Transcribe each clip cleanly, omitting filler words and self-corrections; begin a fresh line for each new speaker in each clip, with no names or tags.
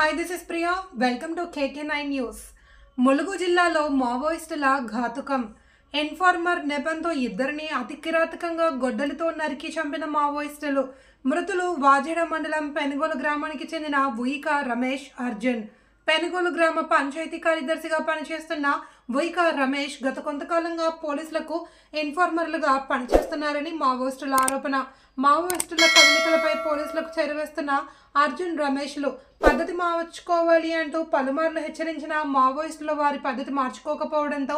Hi, this is Priya. Welcome to KK9 News. Mulugu జిల్లాలో మావోయిస్టుల ఘాతుకం. Informer నెపంతో ఇద్దరిని అతి కిరాతకంగా గొడ్డలితో నరికి చంపిన మావోయిస్టులు. మృతులు వాజేడ మండలం పెనుగోలు గ్రామానికి చెందిన వుయిక రమేష్ అర్జున్. పెనుగోలు గ్రామ పంచాయతీ కార్యదర్శిగా పనిచేస్తున్న వుయిక రమేష్ గత కొంతకాలంగా పోలీసులకు ఇన్ఫార్మర్లుగా పనిచేస్తున్నారని మావోయిస్టుల ఆరోపణ. మావోయిస్టుల కదలికలపై పోలీసులకు చేరవేస్తున్న అర్జున్ రమేష్లు పద్ధతి మార్చుకోవాలి అంటూ పలుమార్లు హెచ్చరించిన మావోయిస్టులు వారి పద్ధతి మార్చుకోకపోవడంతో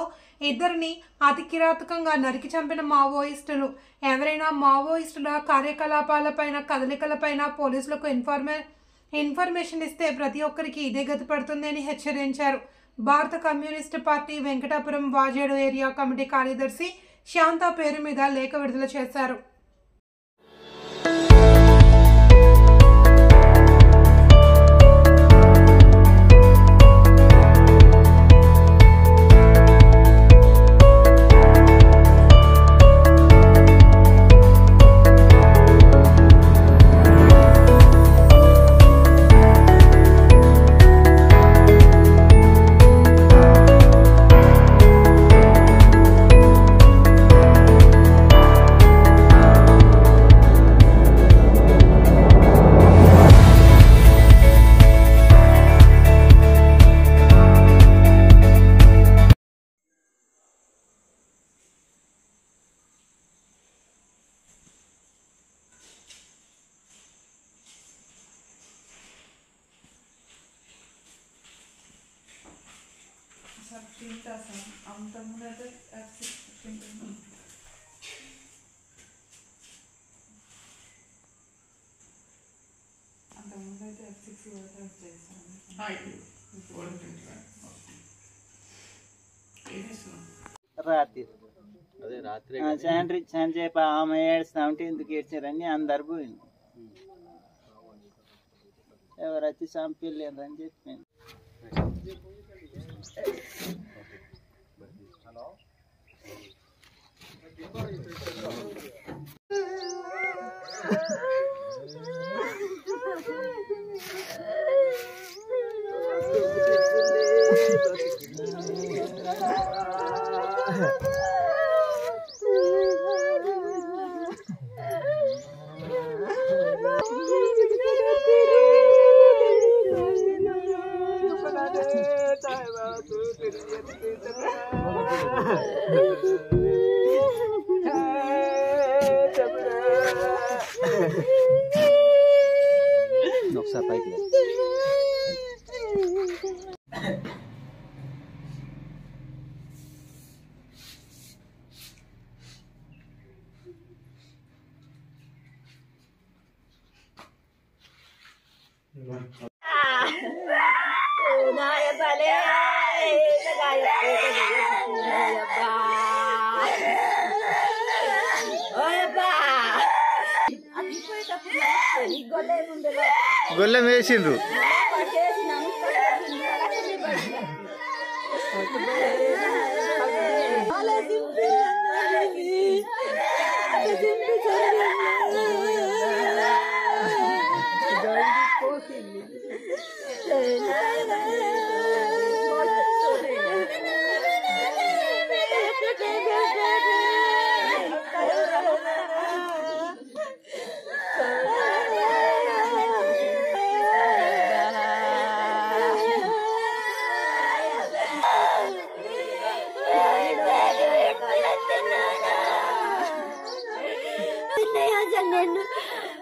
ఇద్దరిని అతి కిరాతకంగా నరికి చంపిన మావోయిస్టులు. ఎవరైనా మావోయిస్టుల కార్యకలాపాలపైన కదలికలపైన పోలీసులకు ఇన్ఫర్మేషన్ ఇస్తే ప్రతి ఒక్కరికి ఇదే గతి పడుతుంది అని హెచ్చరించారు. భారత communist party Venkatapuram Vajedu area committee కార్యదర్శి శాంత పేరు మీద లేఖ విడుదల చేశారు.
రాత్రి సంచేప ఆమె ఏడుస్తామంటే ఎందుకు ఏడ్చారని అందరు పోయింది. ఎవరు వచ్చి చంపిల్లేదని చెప్పింది. ఒకసారి పైకి గొల్లెం వేసిండ్రు.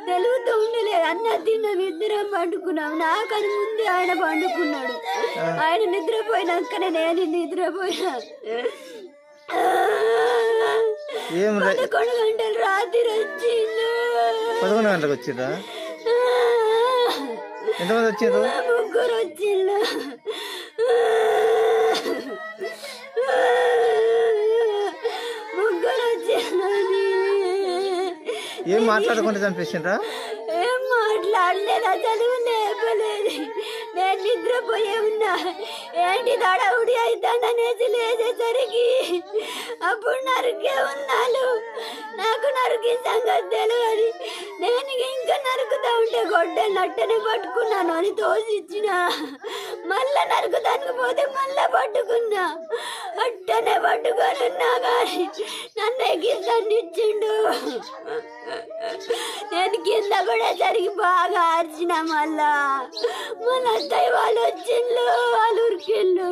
తెలుగుతూ ఉండలేదు. అన్న తిన్నాం, ఇద్దరం పండుకున్నాం. నాకని ముందే ఆయన పండుకున్నాడు. ఆయన నిద్రపోయినాకనే నేను నిద్రపోయినా. 11 గంటలు రాత్రి వచ్చిండు.
11 గంటలకు వచ్చిండ్రా? ఎంతమంది వచ్చిండ్రు?
3 వచ్చిండు.
ఏం మాట్లాడకుండా చంపేసిండ్రా?
ఏం మాట్లాడలేదా? చదువు లేపలేదు. నేను నిద్రపోయే ఉన్నా. ఏంటి దడవుడి అవుతాననేసి లేచేసరికి అప్పుడు నరికే ఉన్నాను. నాకు నరికి సంగతి తెలియదు. నేను ఇంకా ఇంకా నరుకుతా ఉంటే గొడ్డలు అట్టనే పట్టుకున్నాను అని తోసిచ్చిన, మళ్ళా నరుకుతానికి పోతే మళ్ళా పట్టుకున్నా, అట్టనే పట్టుకొనున్నా కానీ నన్ను ఎగిరిచ్చిండు. నేను కింద కూడా జరిగి బాగా ఆర్చిన, మళ్ళా మన అత్తయ్య వాళ్ళు వచ్చిండ్లు, వాళ్ళు ఉరికిళ్ళు.